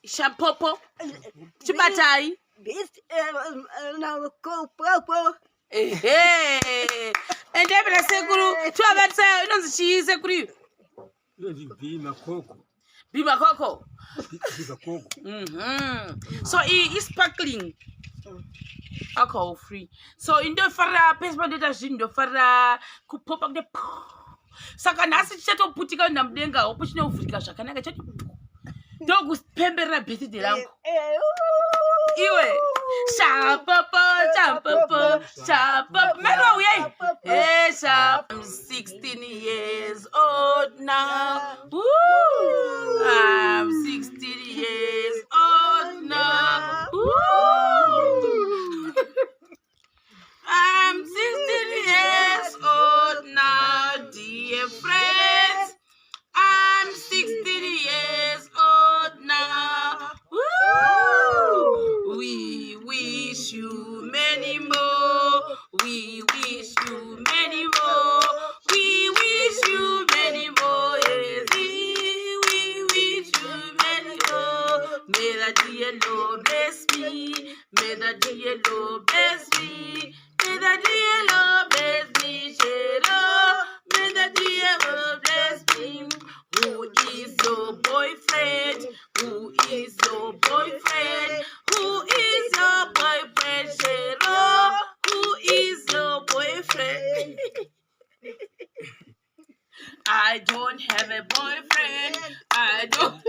Shampopo. Chibatai. Hey. And then I say, Guru, to have say, no, she is a Guru. Bima Coco. Bima Coco. So he is sparkling. Alcohol free. So in the fara, pesma de dashin, the fara, could pop up the Sakanasi chato putika namdenga, option of Frika Shakanaga. Dog was pembera busy the lamp. Iwe. Shampopo. Yes, I'm 16 years old now. Woo! I'm 16 years old now. Woo! I'm 16 years old now, dear friends. I'm 16 years old now. Woo! We wish you many more. We wish you many more. We wish you many more. Yes, we wish you many more. May the dear Lord bless me. May the dear Lord bless me. May the dear Lord bless me. May the dear Lord bless me. Who is your boyfriend? Who is your boyfriend? Who is your boyfriend, Cheryl? Who is your boyfriend? I don't have a boyfriend. I don't.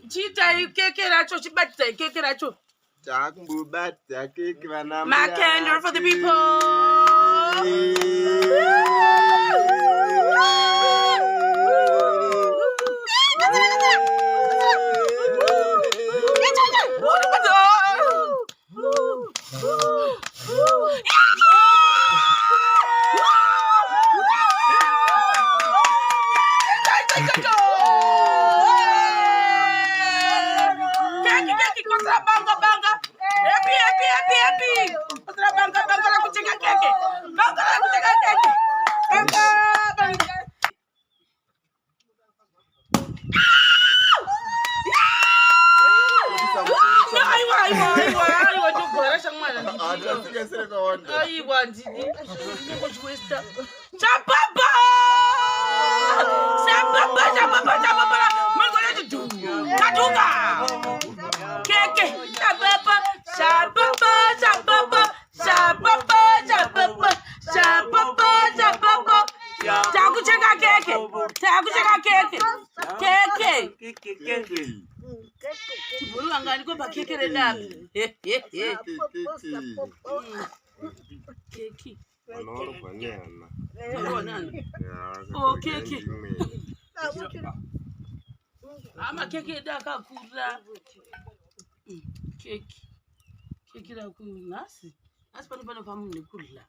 Chita, you can't get out your birthday. Can't get out your. My candle for the people. Oh, keke. Ama keke daka kula. Keke. Keke da kula nasi. Nasi pano famu ni kula.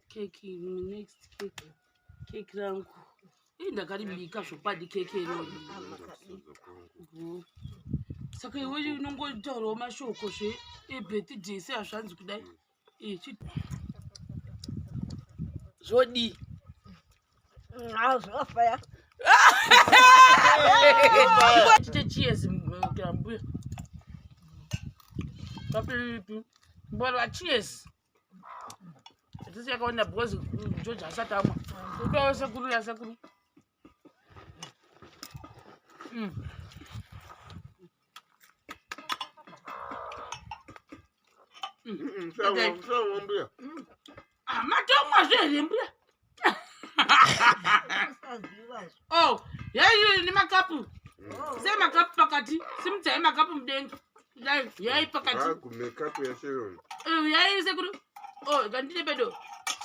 Keke next keke. Keke rangu. Inda karibika shopadi keke no. Saka iwe nongo joro mashoko she e beti jese ashanzu kudai. Jodi. Cheers, but cheers. This is going to because George has sat down. Oh, yeah, you need my couple. Say my cup pakati. Sometimes my cup of them. Yeah, pakati. Make up your serum. Oh, yeah, is a good. Oh, Gandhi Bedo.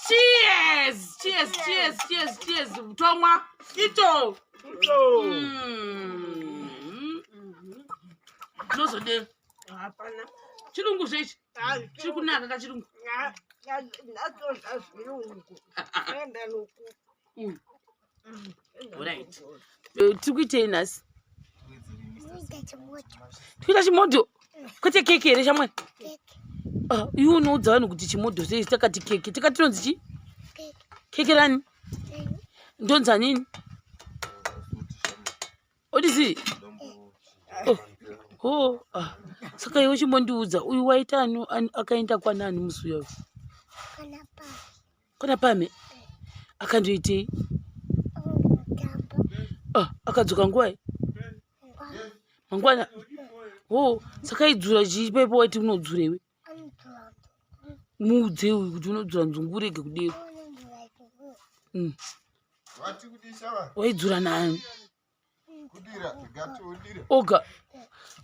Cheers! Cheers! Cheers! Cheers! Cheers! Toma! Ito! No, so there. Chirungu says, Chirunga, Chirungu. Right. Tukutenas. Chimodho. Kote keke re shamwe. You know dzanu kuti Chimodho says takati keke. Takatinonzi chi? Kekerani? Ndonza nini? Odisi? Saka iwe chimondiudza uyu waita akaenda kwanani musi uyo? Kwana pame? Akandoitei? Akadzoka nguwai? Mangwana? Saka idzura chipepo waiti unodzura iwe? Muudze uyu kuti unodzura nzungu urege kudero. Waidzura nani? Oga,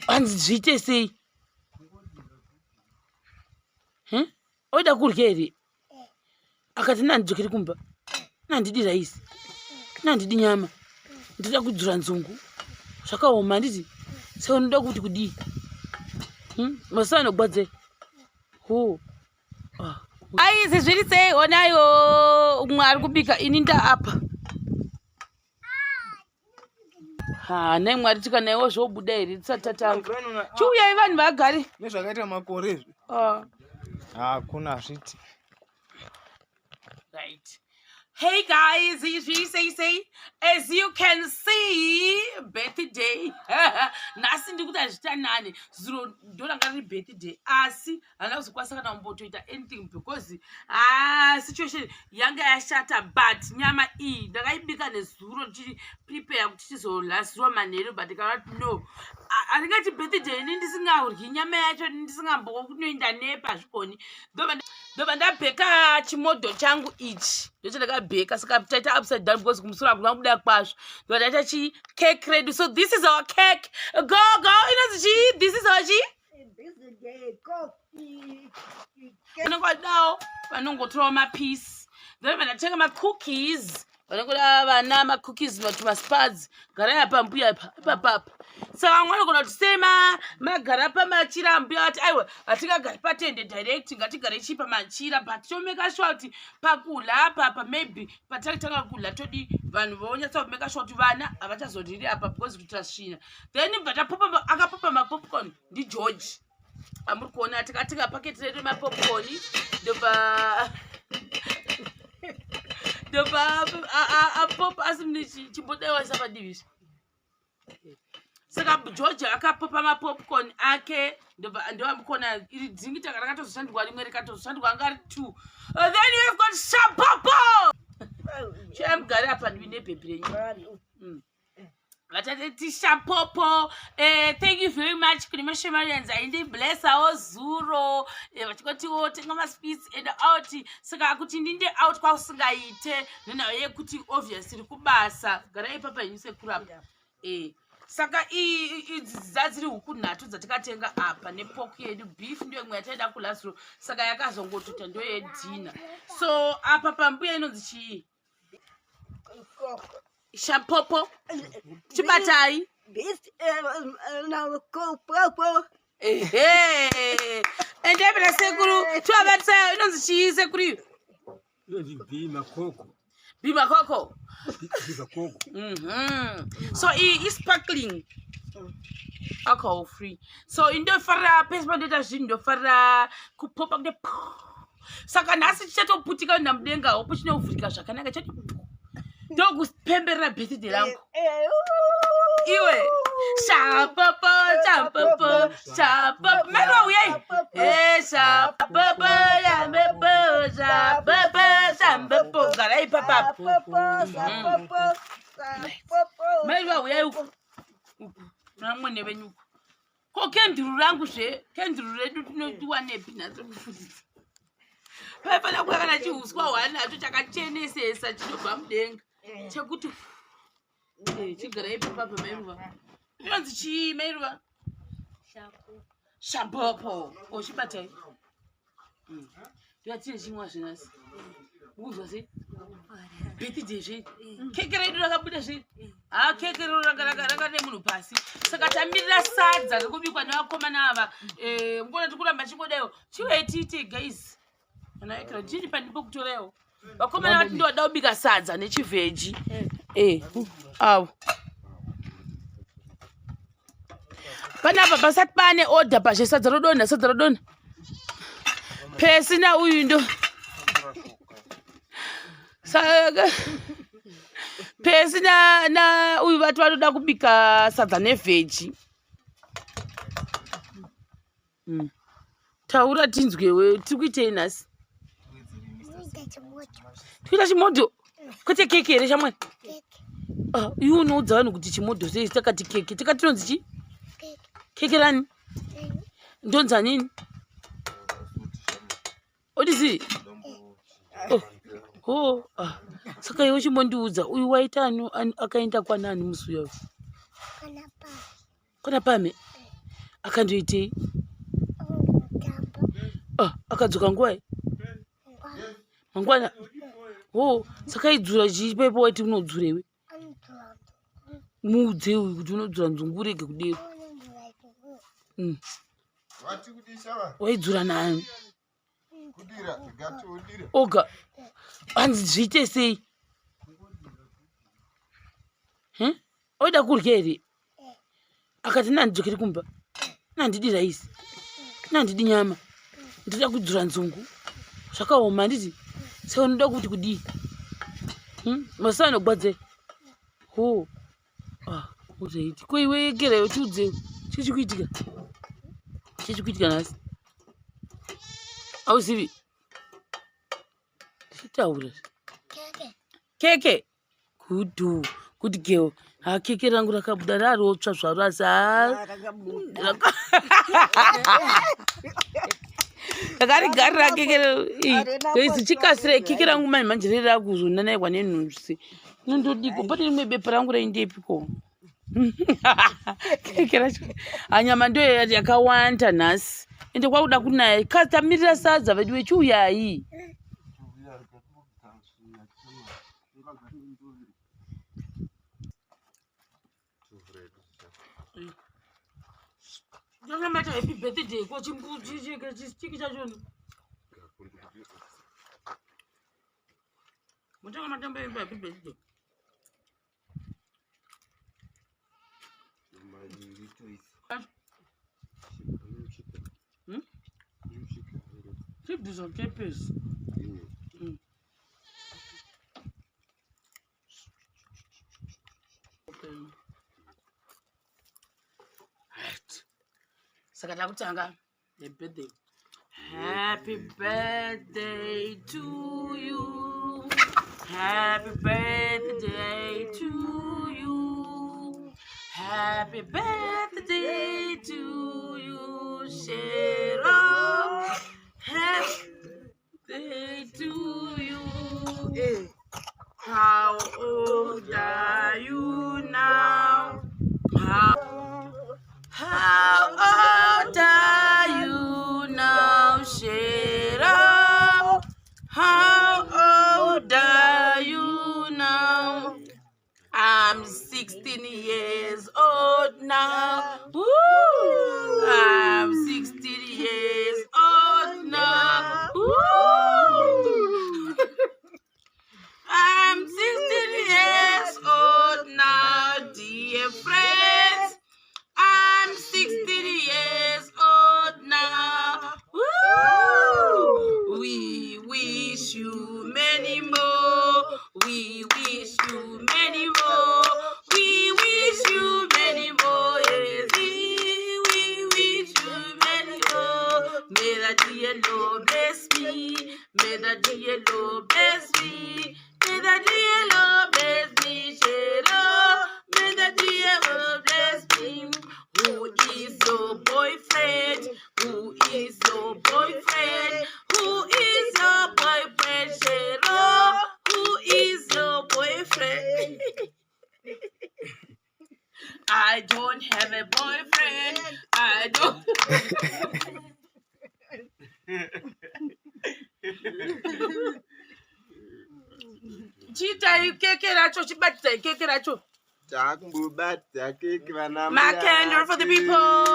hanzi zviite sei? Oida kurya here? Akati nandidzokere kumba. Nandidi raisi. Nandidi nyama. Ndoda kudzura nzungu. Zvakaoma handiti? Saka unoda kuti kudii? Mazuva anogwadze. Aizi zviri sei? Onayo umwe ari kubika ini ndaapa. Nai Mwari tikanaiwo zvobuda here tisati tatanga. Chiuyai vanhu vagare. Nezvakaita makore izvi. Hakuna zviti. Right. Hey guys, as you can see, birthday. Nasi ndikuti azvitanane. Zuro ndoranga riri birthday. Asi hana kuzokwasa kana kumbotoita anything because situation yanga yashata, but nyama iyi ndakaibika nezuro ndichiri prepare kuti tizorya zuva manheru, but ndikati no. Andingati birthday ini ndisingaryi nyama yacho, ndisingambokunoenda nepa zvikoni. Ndobva ndabheka chimodho changu ichi. Ndocho ndakabheka saka taita upside down because kumusura kuna kuda kwazvo. Ndobva ndaita chi cake ready. So this is our cake. Go. Inonzi chi? This is our chi? Vanongodawo vanongotorawo mapiece. Ndobva ndatenga macookies. Vanongoda vana macookies maspads. Garai apa mbuya apa. Saka vamwe vanogona kuti sema magara pamachira mbuya ati aiwa hatingagari patende direct ngatigare ichi pamachira, but tomeka sure kuti pakula apa maybe patakatanga kula todi vanhu vonyatsa kumeka sure kuti vana havachazoriri apa because kuti tasvina. Then akapopa mapopcorn ndiGeorge. Amuri kuona tikatenga paketi redu mapopcorn ndobva apopa asi chimbodewaisa padivi. Saka George akapopa mapopcorn ake ndovamukona iri dzingita rakatozoshandurwa rimwe rikatozoshandurwa anga ari 2. Then you have got Shampopo. Chamugare apa ndivi nebhebhi renyu. Vatati Shampopo. Thank you very much Nyimo Shampopo. Aindi bless our zuro. Vachikotiwo tenga maspeeds and out. Saka kuti ndinde out kwausingaite nenaye kuti obviously kubasa. Garai papa inise kurapa. Saka dzadziri huku nhatu dzatikatenga apa nepoku yedu beef ndiyo imwe yataida kulasiro, saka yakazongotota ndiyo yedina. So apa pambuya inonzi chii? Shampopo. Chibatai. Endebela sekuru tuavatsa inonzi chii sekuru? Bima koko. Bima koko. So is sparkling alcohol free. So indofara pespa ndeta zvindofara kupopa kude. Saka nhasi tichatoputika namudenga opo chinovhurika zvakanaka chati ndokupemberera birthday rangu. Iwe Shampopo. MaiRuva uyai. Shampopo Shampopo. Garai papa. MaiRuva uyai uku. Namwene venyu uku. Ko kenduru rangu zve. Kenduru redu tinotiwa nepi nazo kufundisa. Paipana kwakana chihuswa hwanacho chakachenesesa chinobva mudenga. Chekuti chigarai papa MaiRuva. Inonzi chii MaiRuva? Shampopo. Chibatai. Ndivatine chimwa zvenasi. Ukuzwa sei? Birthday zve. Keke redu rakabuda zve. Keke redu ranga nemunhu pasi. Saka tamirira sadza rekubikwa nevakomana ava. Ngona tikuramba chingodayo. Chiwe tiite guys. Anaikira ndiri pandipo kutorewo. Vakomana vati ndoda kubika sadza nechiveji. Awu. Panapa pasati pane order pashe sadza rodona. Pesina uyu ndo. Saka pesi na uyu vatu vanoda kubika sadza nevheji. Taura tinzwewe, tiri kuitei nhasi? Tikuita chimodho? Kwete keke here shamwari? Iwe unoudza vanhu kuti chimodho sei takati keke? Takati tinonzi chi? Keke rani? Ndonza nini? Odisi? Saka iwe chimondiudza uyu waita akaenda kwanani musi uyoyo? Kwana pame? Akandoitei? Akadzoka nguwai? Mangwana? Saka idzura chipepo waiti unodzura iwe? Muudze uyu kuti unodzura nzungu urege kudero. Waidzura nani? Oga, hanzi zviite sei? Oida kurya here? Akati nandidzokere kumba. Nandidi raisi. Nandidi nyama. Ndoda kudzura nzungu. Zvakaoma handiti? Saka unoda kuti kudii? Masaa anogwadze. Uzoiti. Ko iwe yegerayo tiudzewo. Chii chikuitika? Chii chikuitika nhasi? Auzivi? Tichitaura. Keke? Good girl. Keke rangu rakabuda rarotsva zvaro asi rakarigarira keke zichikasira keke rangu manje rirakuzonanikwa nenhunzi. Nondodiko pati rimwe bepa rangu raindepiko. Keke racho anyama ndo yakawanda nhasi. Ende kwakuda kunaya tamirira sadza vedu vechiuyai. Ndakambata happy birthday kwa chimbuzi chiki chachoni. Mutanga matamba happy birthday. Keep this on campus. Saka takutanga happy birthday. Happy birthday to you. Happy birthday to you. Happy birthday to you, Cheryl. Happy birthday to you. How old are you now? How old are you now, Cheryl? How old are you now? I'm 16 years old now. Woo! I'm 16 years old now. Woo! I'm 16 years old now, dear friends. I'm 16 years old now. Woo! We wish you many more. We wish you many more. We wish you many more. Yes, we wish you many more. May the dear Lord bless me. May the dear Lord bless me. May the dear Lord bless me, Cheryl. May the dear Lord bless me. Who is your boyfriend? Who is your boyfriend? Who is your boyfriend, Cheryl? Who is your boyfriend? I don't have a boyfriend. I don't. Chita keke racho chibatisa keke racho. My candle for the people.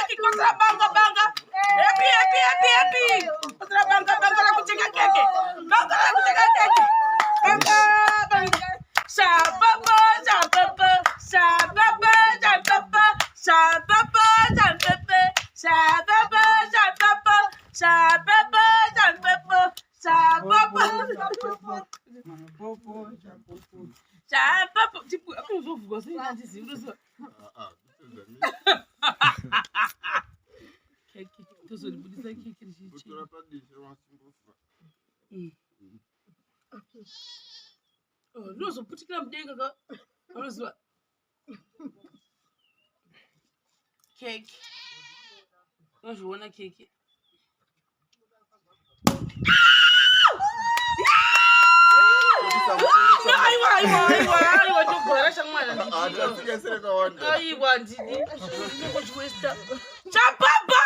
keki kosera banga. Happy. Kosera banga la kucheka keke. Banga la kucheka keke. Banga. Shampopo. Tipo, eu não vou gostar de dizer. Keke, tô só de polícia aqui que gente. Oh, não sou putica mdenga ga. Olha só. Keke. Eu vou na keke. Aiwa, chogora chamwana ndidi. Aiwa ndidi. Ngokuchwesta. Chapapa.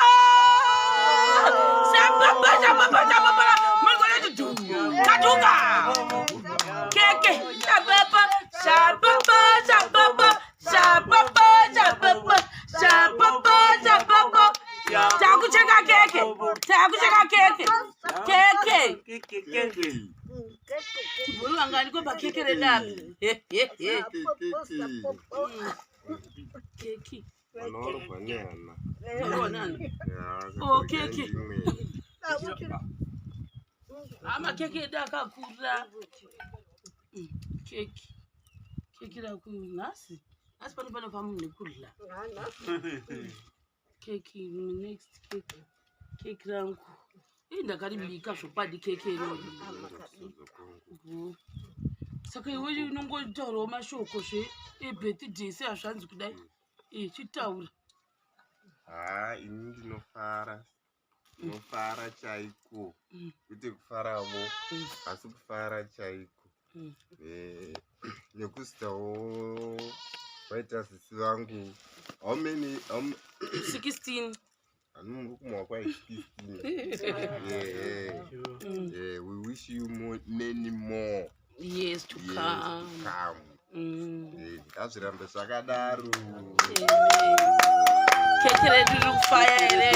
Mulgo yetu tu. Katunga. Keke, chapapa. Takucheka keke. Keke. Bulu angani ko bakeke rendapi. Keke. Anoro banyana. Oh, keke. Ama keke dakakura. Keke dakunasi. Asi pano pamunhu kurla. Keke next keke. Keke rangu. Ndakaribika zvopadi keke irori. Saka iwe unongotaurawo mashoko ebirthday seazvanzi kudai. Chitaura. Ini ndinofara chaiko. Kwete kufarawo, asi kufara chaiko. Nekuzitawo vaita sisi vangu. How many? 16. We wish you many more years to come. Ngazvirambe zvakadaro. Keke redu riri kufaya ere.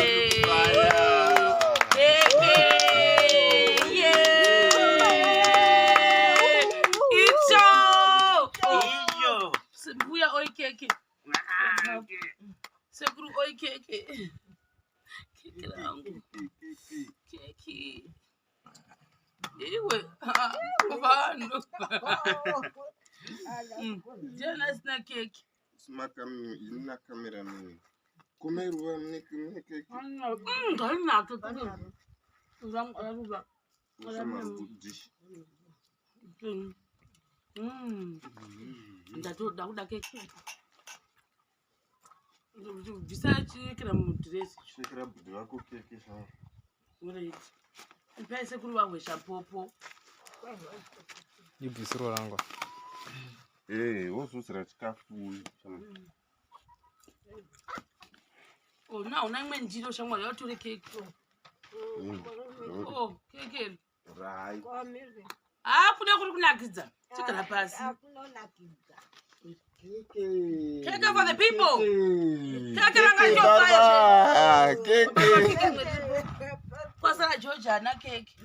Keke. Icho. Mbuya oi keke. Sekuru oi keke. Keke rangu. Keke. Iwe. Vanhu. Jana sina keke. Ina kamera mini. MaiRuva mne keke. Ngani nako keke. MaiRuva. Dish. Ndatoda kuda keke. Bvisa chekera mudresi. Chekera bhudhi rako keke zvawo. Right. Paise kuri Nyimo Shampopo. Ibvisiro rangu. Wozuzira chikafu. Oh, na una imwe ndiro shamwari yatore keke. Oh, keke. Right. Kuda kuri kunakidza. Chigara pasi. Keke for the people. Keke ranga chofaya. Keke. Kwasara Georgia na keke.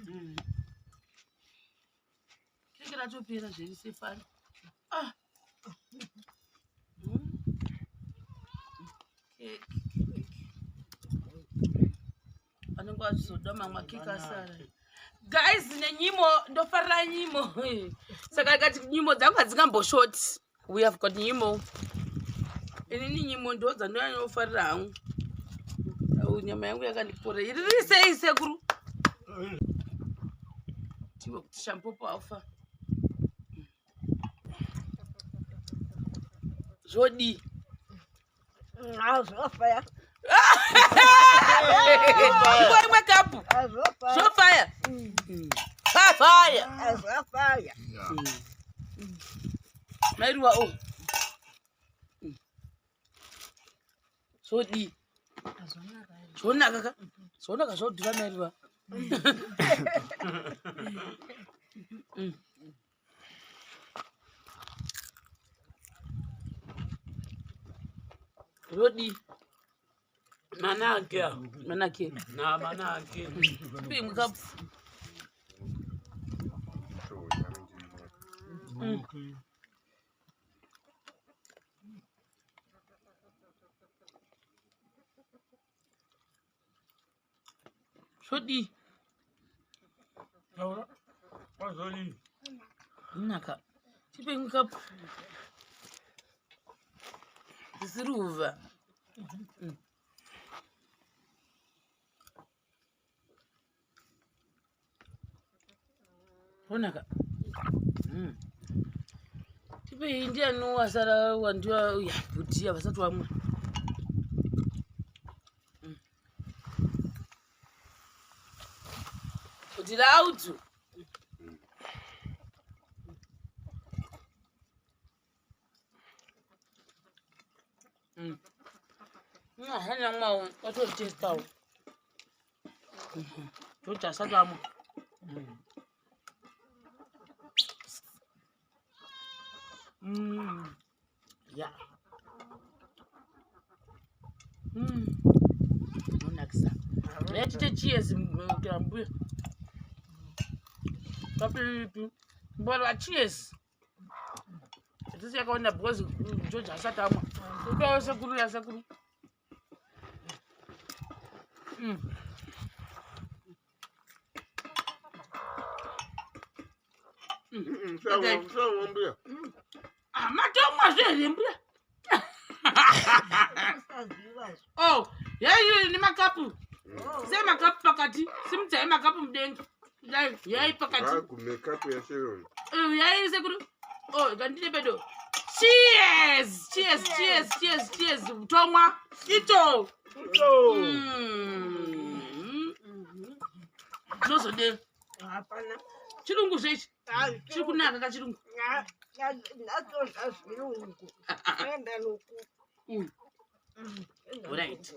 Keke ratopera zviri sefani. Keke. Anenge achizoda mamwe keke asara. Guys, nenyimo ndofarira nyimo. Saka ngati nyimo dzangu hadzikamboshoti. We have got Nyimo. Ini Nyimo ndo dzandinofarira hangu. Nyama yangu yakandipora. Iri sei sekuru? Tiwo kuti Shampopo afa. Zodi. Azofaya. Imwe kapu. Zofaya. Fire. Azofaya. MaiRuva oh. Zodi. Zvonaka zvodhura MaiRuva. Rodi. Manake. Na manake. Pim cup. Shodi. Naka. Pim cup. MaiRuva. Onaka. Tipe India no asara wanjua ya putia basatu wamwe. Utila autu. Hana ma wato taste out. Tuta sadamu. Yeah. Onaksa. Let's cheers mkambu. Papi bora cheers. Sisi akaona because George asatamu. Ukawa sekuru ya sekuru. Sawa mbia. Matoma zeli mbia. Oh, yeye ni makapu. Sema makapu pakati. Simthe makapu mdengi. Yeye pakati. Kumekapu ya sheron. Yeye sekuru. Oh, gandile bedo. Cheers! Cheers, cheers, cheers, cheers. Tongwa. Ito. Noso de. Hapana. Chirungu sechi. Chikunaka ka chirungu. Natosha chirungu. Enda luku. Right.